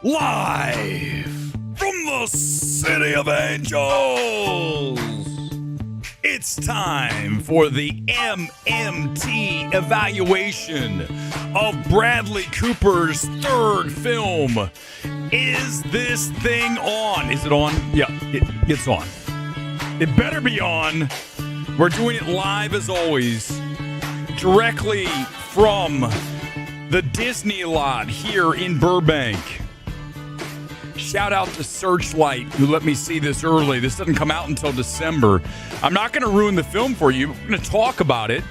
Live from the City of Angels, it's time for the MMT evaluation of Bradley Cooper's third film. Is this thing on? Is it on? Yeah, it's on. It better be on. We're doing it live as always, directly from the Disney lot here in Burbank. Shout out to Searchlight, who let me see this early. This doesn't come out until December. I'm not going to ruin the film for you. I'm going to talk about it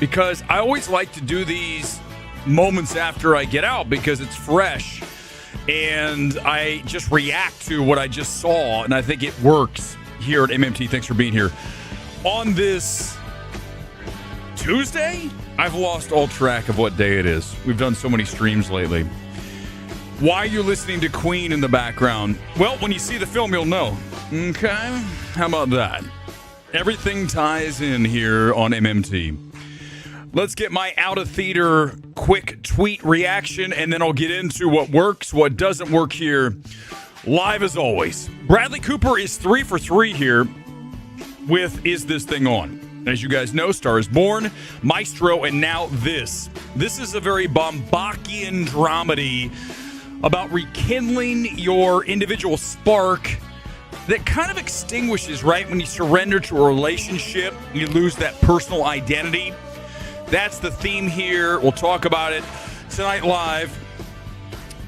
because I always like to do these moments after I get out because it's fresh. And I just react to what I just saw, and I think it works here at MMT. Thanks for being here. On this Tuesday, I've lost all track of what day it is. We've done so many streams lately. Why are you listening to Queen in the background? Well, when you see the film, you'll know. Okay? How about that? Everything ties in here on MMT. Let's get my out-of-theater quick tweet reaction, and then I'll get into what works, what doesn't work here, live as always. Bradley Cooper is 3 for 3 here with Is This Thing On? As you guys know, Star is Born, Maestro, and now this. This is a very Bombachian dramedy about rekindling your individual spark that kind of extinguishes, right? When you surrender to a relationship, you lose that personal identity. That's the theme here. We'll talk about it tonight live.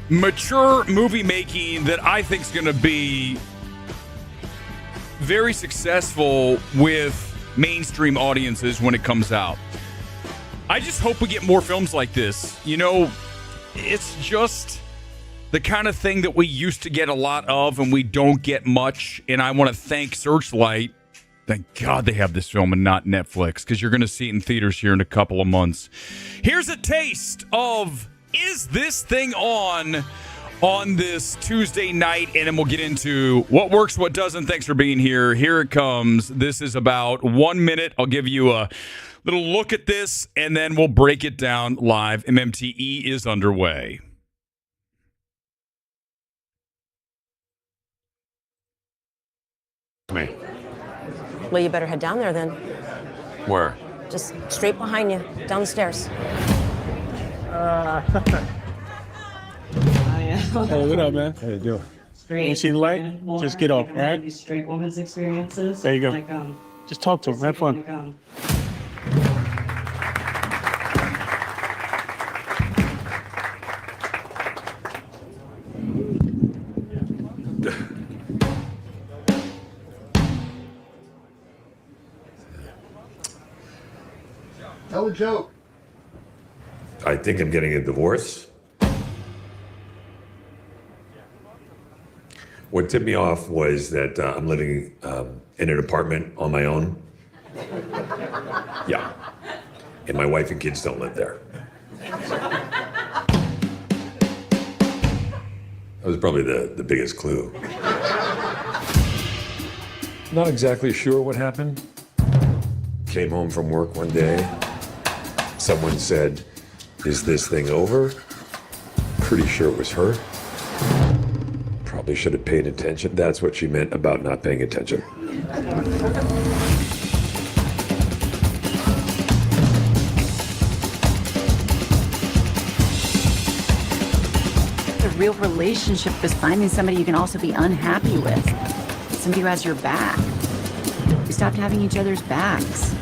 Mature movie making that I think is going to be very successful with mainstream audiences when it comes out. I just hope we get more films like this. You know, it's just the kind of thing that we used to get a lot of and we don't get much. And I want to thank Searchlight. Thank God they have this film and not Netflix, because you're going to see it in theaters here in a couple of months. Here's a taste of Is This Thing On this Tuesday night, and then we'll get into what works, what doesn't. Thanks for being here. Here it comes. This is about 1 minute. I'll give you a little look at this, and then we'll break it down live. MMTE is underway. Me. Well, you better head down there then. Where? Just straight behind you, down the stairs. Hey, what up, man? How you doing? Great. You see the light? Just get off, right? These straight women's experiences. There you go. Like, Just talk to him. Have fun. Tell a joke. I think I'm getting a divorce. What tipped me off was that I'm living in an apartment on my own. Yeah. And my wife and kids don't live there. That was probably the biggest clue. Not exactly sure what happened. Came home from work one day. Someone said, "Is this thing over?" Pretty sure it was her. Probably should have paid attention. That's what she meant about not paying attention. The real relationship is finding somebody you can also be unhappy with. Somebody who has your back. We stopped having each other's backs.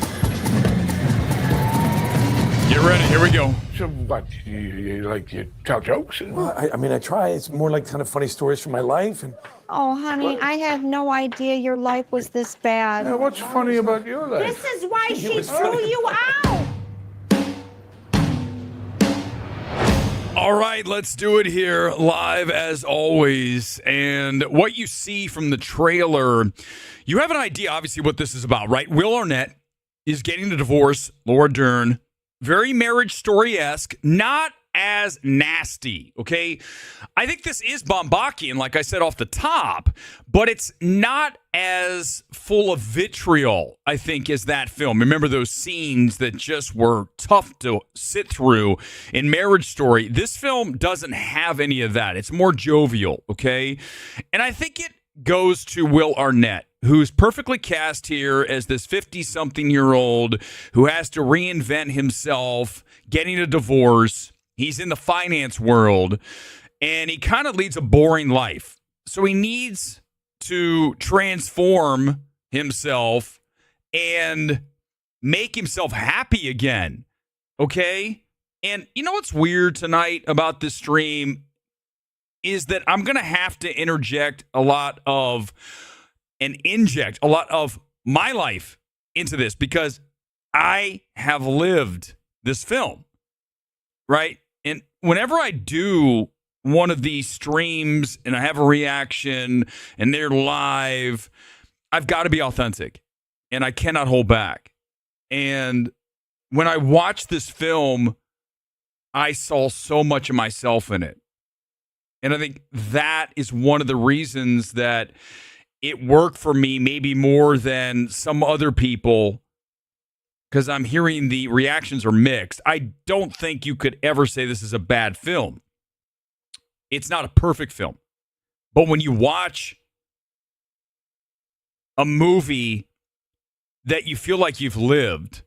Get ready. Here we go. So what? You like to tell jokes? Well, I mean, I try. It's more like kind of funny stories from my life. And oh, honey, I had no idea your life was this bad. Yeah, what's funny about your life? This is why she threw you out. All right, let's do it here live as always. And what you see from the trailer, you have an idea, obviously, what this is about, right? Will Arnett is getting the divorce. Laura Dern, very Marriage Story-esque, not as nasty, okay? I think this is Bombachian, like I said off the top, but it's not as full of vitriol, I think, as that film. Remember those scenes that just were tough to sit through in Marriage Story? This film doesn't have any of that. It's more jovial, okay? And I think it goes to Will Arnett, who's perfectly cast here as this 50-something-year-old who has to reinvent himself, getting a divorce. He's in the finance world, and he kind of leads a boring life. So he needs to transform himself and make himself happy again, okay? And you know what's weird tonight about this stream is that I'm going to have to inject a lot of my life into this because I have lived this film, right? And whenever I do one of these streams and I have a reaction and they're live, I've got to be authentic and I cannot hold back. And when I watched this film, I saw so much of myself in it. And I think that is one of the reasons that it worked for me maybe more than some other people, because I'm hearing the reactions are mixed. I don't think you could ever say this is a bad film. It's not a perfect film. But when you watch a movie that you feel like you've lived,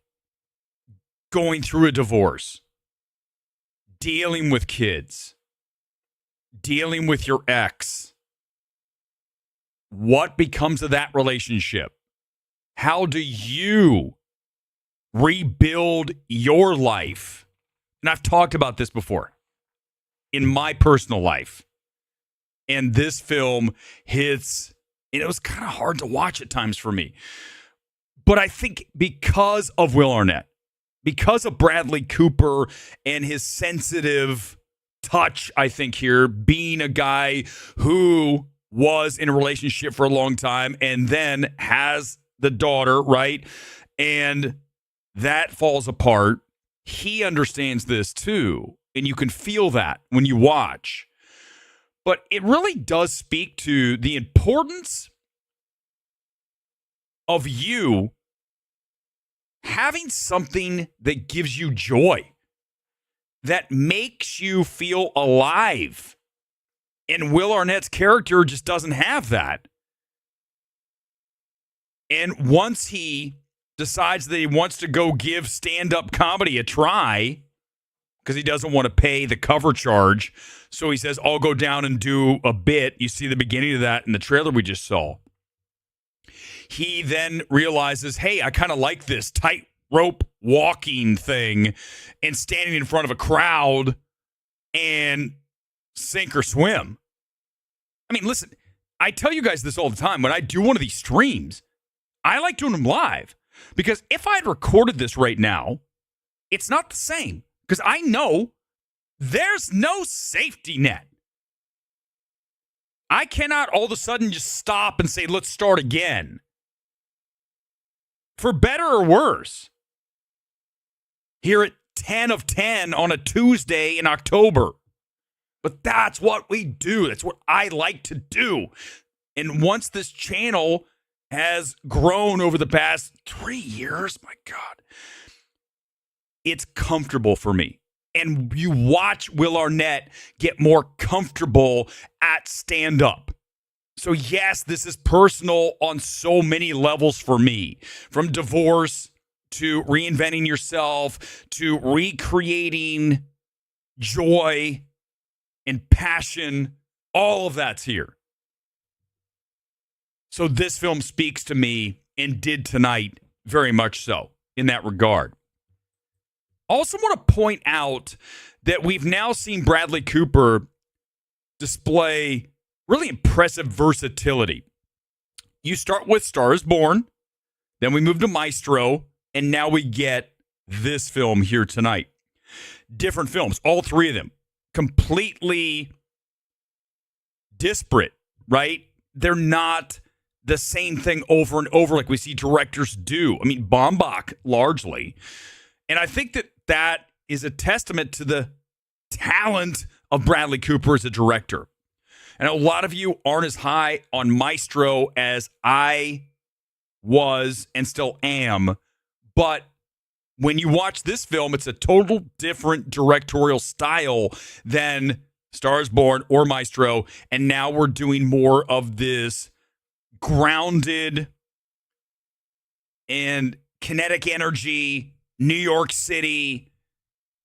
going through a divorce, dealing with kids, dealing with your ex, what becomes of that relationship? How do you rebuild your life? And I've talked about this before in my personal life. And this film hits, and it was kind of hard to watch at times for me. But I think because of Will Arnett, because of Bradley Cooper and his sensitive touch, I think here, being a guy who was in a relationship for a long time and then has the daughter, right? And that falls apart. He understands this too. And you can feel that when you watch. But it really does speak to the importance of you having something that gives you joy, that makes you feel alive. And Will Arnett's character just doesn't have that. And once he decides that he wants to go give stand-up comedy a try, because he doesn't want to pay the cover charge, so he says, I'll go down and do a bit. You see the beginning of that in the trailer we just saw. He then realizes, hey, I kind of like this tightrope walking thing and standing in front of a crowd and sink or swim. I mean, listen, I tell you guys this all the time. When I do one of these streams, I like doing them live because if I had recorded this right now, it's not the same because I know there's no safety net. I cannot all of a sudden just stop and say, let's start again. For better or worse, here at 10 of 10 on a Tuesday in October. But that's what we do. That's what I like to do. And once this channel has grown over the past 3 years, my God, it's comfortable for me. And you watch Will Arnett get more comfortable at stand-up. So yes, this is personal on so many levels for me. From divorce to reinventing yourself to recreating joy and passion. All of that's here. So this film speaks to me and did tonight very much so in that regard. Also want to point out that we've now seen Bradley Cooper display really impressive versatility. You start with Star is Born, then we move to Maestro, and now we get this film here tonight. Different films, all three of them, completely disparate, right? They're not the same thing over and over like we see directors do. I mean, Baumbach largely. And I think that that is a testament to the talent of Bradley Cooper as a director. And a lot of you aren't as high on Maestro as I was and still am. But when you watch this film, it's a total different directorial style than Star is Born or Maestro. And now we're doing more of this grounded and kinetic energy, New York City.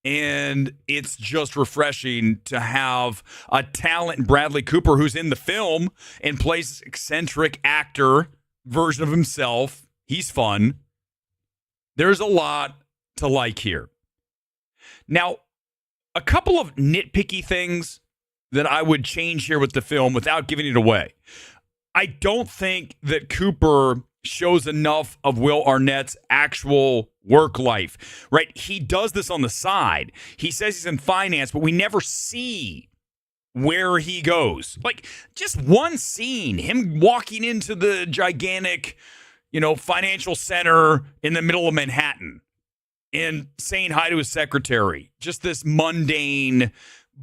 And it's just refreshing to have a talent, Bradley Cooper, who's in the film and plays this eccentric actor version of himself. He's fun. There's a lot to like here. Now, a couple of nitpicky things that I would change here with the film without giving it away. I don't think that Cooper shows enough of Will Arnett's actual work life, right? He does this on the side. He says he's in finance, but we never see where he goes. Like, just one scene, him walking into the gigantic, financial center in the middle of Manhattan and saying hi to his secretary. Just this mundane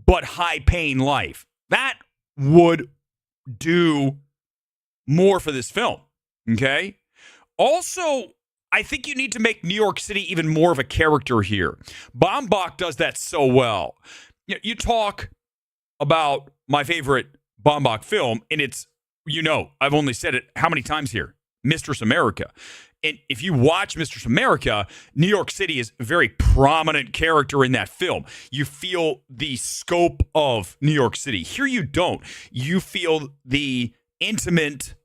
but high-paying life. That would do more for this film. Okay. Also, I think you need to make New York City even more of a character here. Baumbach does that so well. You talk about my favorite Baumbach film, and it's, I've only said it how many times here? Mistress America. And if you watch Mistress America, New York City is a very prominent character in that film. You feel the scope of New York City. Here you don't. You feel the intimate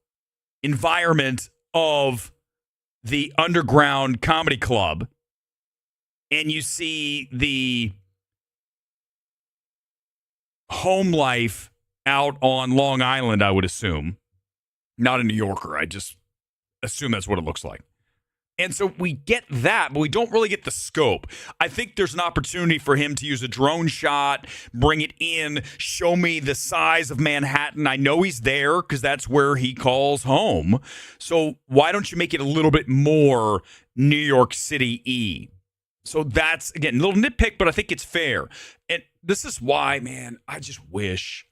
environment of the underground comedy club, and you see the home life out on Long Island, I would assume. Not a New Yorker. I just assume that's what it looks like. And so we get that, but we don't really get the scope. I think there's an opportunity for him to use a drone shot, bring it in, show me the size of Manhattan. I know he's there because that's where he calls home. So why don't you make it a little bit more New York City-y? So that's, again, a little nitpick, but I think it's fair. And this is why, man, I wish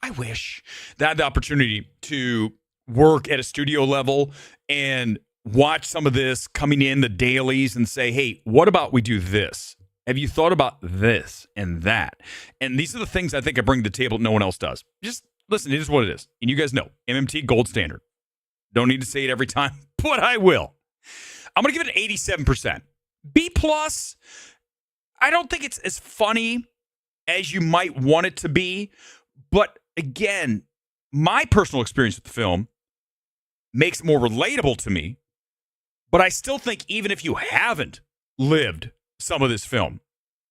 that I had the opportunity to work at a studio level and watch some of this coming in the dailies and say, hey, what about we do this? Have you thought about this and that? And these are the things I think I bring to the table no one else does. Just listen, it is what it is. And you guys know, MMT gold standard. Don't need to say it every time, but I will. I'm going to give it an 87%. B+, I don't think it's as funny as you might want it to be. But again, my personal experience with the film makes it more relatable to me. But I still think even if you haven't lived some of this film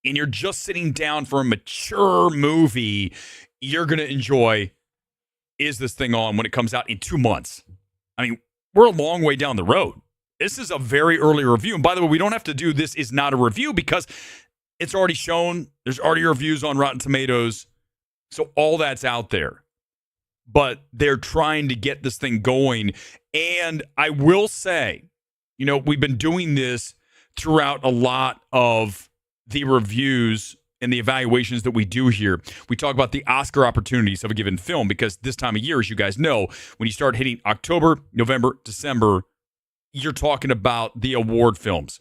and you're just sitting down for a mature movie, you're going to enjoy Is This Thing On when it comes out in 2 months. I mean, we're a long way down the road. This is a very early review. And by the way, we don't have to do This Is Not a Review because it's already shown. There's already reviews on Rotten Tomatoes. So all that's out there. But they're trying to get this thing going. And I will say, we've been doing this throughout a lot of the reviews and the evaluations that we do here. We talk about the Oscar opportunities of a given film because this time of year, as you guys know, when you start hitting October, November, December, you're talking about the award films.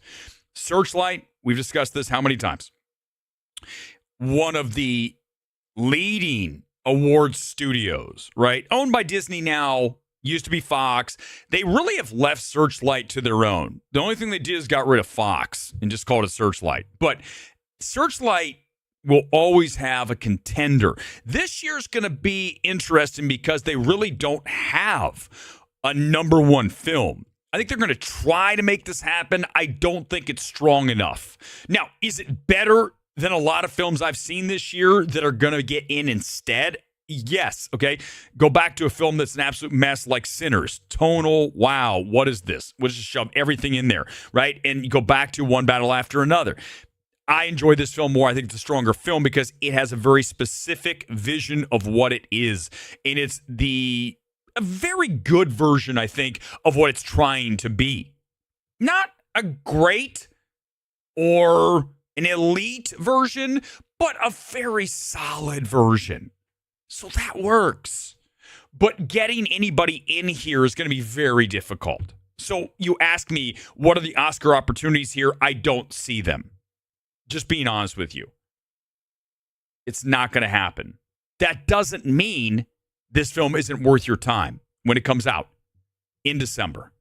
Searchlight, we've discussed this how many times? One of the leading award studios, right? Owned by Disney now. Used to be Fox. They really have left Searchlight to their own. The only thing they did is got rid of Fox and just called it Searchlight. But Searchlight will always have a contender. This year's going to be interesting because they really don't have a number one film. I think they're going to try to make this happen. I don't think it's strong enough. Now, is it better than a lot of films I've seen this year that are going to get in instead? Yes. Okay. Go back to a film that's an absolute mess like Sinners. Tonal. Wow. What is this? We'll just shove everything in there. Right. And you go back to One Battle After Another. I enjoy this film more. I think it's a stronger film because it has a very specific vision of what it is. And it's a very good version, I think, of what it's trying to be. Not a great or an elite version, but a very solid version. So that works. But getting anybody in here is going to be very difficult. So you ask me, what are the Oscar opportunities here? I don't see them. Just being honest with you. It's not going to happen. That doesn't mean this film isn't worth your time when it comes out in December.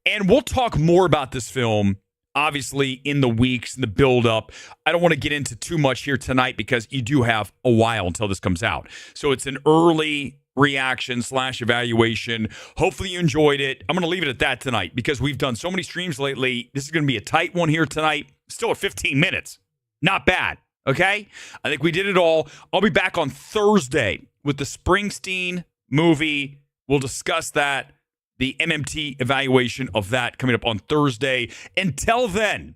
And we'll talk more about this film, obviously, in the weeks and the build-up. I don't want to get into too much here tonight because you do have a while until this comes out. So it's an early reaction / evaluation. Hopefully you enjoyed it. I'm going to leave it at that tonight because we've done so many streams lately. This is going to be a tight one here tonight. Still at 15 minutes. Not bad. Okay? I think we did it all. I'll be back on Thursday with the Springsteen movie. We'll discuss that. The MMT evaluation of that coming up on Thursday. Until then,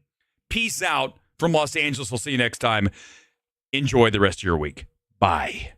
peace out from Los Angeles. We'll see you next time. Enjoy the rest of your week. Bye.